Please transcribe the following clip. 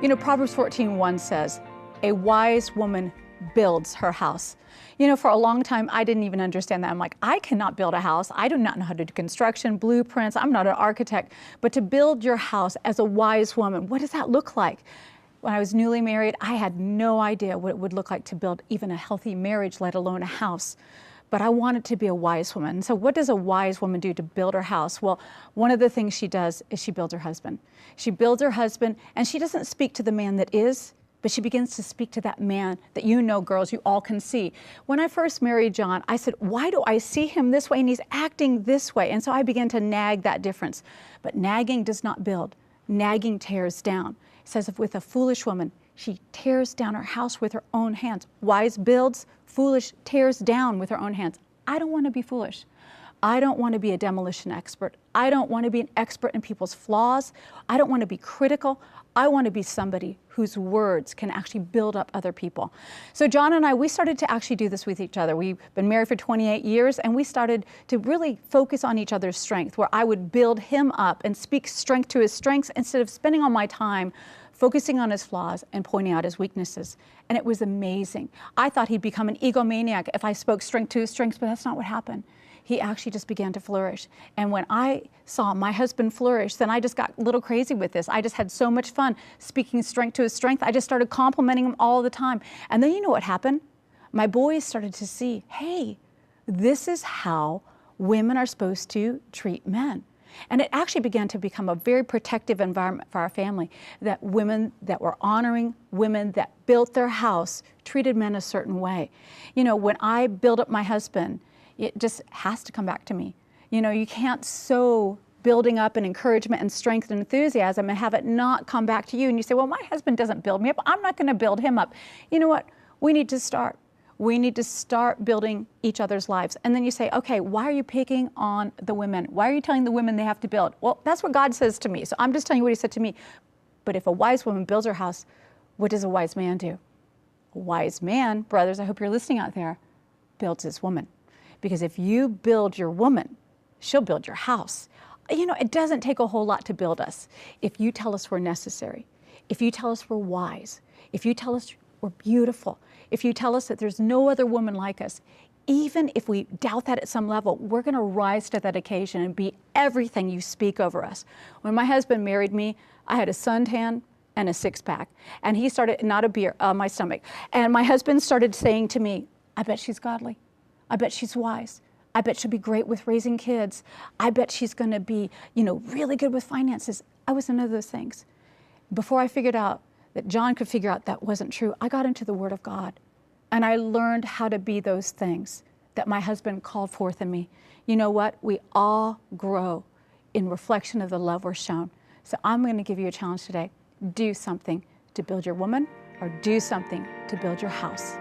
You know, Proverbs 14:1 says, a wise woman builds her house. You know, for a long time, I didn't even understand that. I'm like, I cannot build a house. I do not know how to do construction, blueprints. I'm not an architect. But to build your house as a wise woman, what does that look like? When I was newly married, I had no idea what it would look like to build even a healthy marriage, let alone a house. But I wanted to be a wise woman. So what does a wise woman do to build her house? Well, one of the things she does is she builds her husband. She builds her husband, and she doesn't speak to the man that is, but she begins to speak to that man that you know, girls, you all can see. When I first married John, I said, why do I see him this way and he's acting this way? And so I began to nag that difference. But nagging does not build. Nagging tears down. It says, with a foolish woman, she tears down her house with her own hands. Wise builds, foolish tears down with her own hands. I don't want to be foolish. I don't want to be a demolition expert. I don't want to be an expert in people's flaws. I don't want to be critical. I want to be somebody whose words can actually build up other people. So John and I, we started to actually do this with each other. We've been married for 28 years, and we started to really focus on each other's strength, where I would build him up and speak strength to his strengths instead of spending all my time focusing on his flaws and pointing out his weaknesses. And it was amazing. I thought he'd become an egomaniac if I spoke strength to his strengths, but that's not what happened. He actually just began to flourish. And when I saw my husband flourish, then I just got a little crazy with this. I just had so much fun speaking strength to his strength. I just started complimenting him all the time. And then you know what happened? My boys started to see, hey, this is how women are supposed to treat men. And it actually began to become a very protective environment for our family, that women that were honoring, women that built their house, treated men a certain way. You know, when I build up my husband, it just has to come back to me. You know, you can't sow building up and encouragement and strength and enthusiasm and have it not come back to you. And you say, well, my husband doesn't build me up. I'm not going to build him up. You know what? We need to start. We need to start building each other's lives. And then you say, okay, why are you picking on the women? Why are you telling the women they have to build? Well, that's what God says to me. So I'm just telling you what he said to me. But if a wise woman builds her house, what does a wise man do? A wise man, brothers, I hope you're listening out there, builds his woman. Because if you build your woman, she'll build your house. You know, it doesn't take a whole lot to build us. If you tell us we're necessary, if you tell us we're wise, if you tell us we're beautiful, if you tell us that there's no other woman like us, even if we doubt that at some level, we're going to rise to that occasion and be everything you speak over us. When my husband married me, I had a suntan and a six-pack, and he started, not a beer, my stomach, and my husband started saying to me, I bet she's godly. I bet she's wise. I bet she'll be great with raising kids. I bet she's going to be, you know, really good with finances. I was none of those things. Before I figured out that John could figure out that wasn't true, I got into the Word of God. And I learned how to be those things that my husband called forth in me. You know what? We all grow in reflection of the love we're shown. So I'm going to give you a challenge today. Do something to build your woman, or do something to build your house.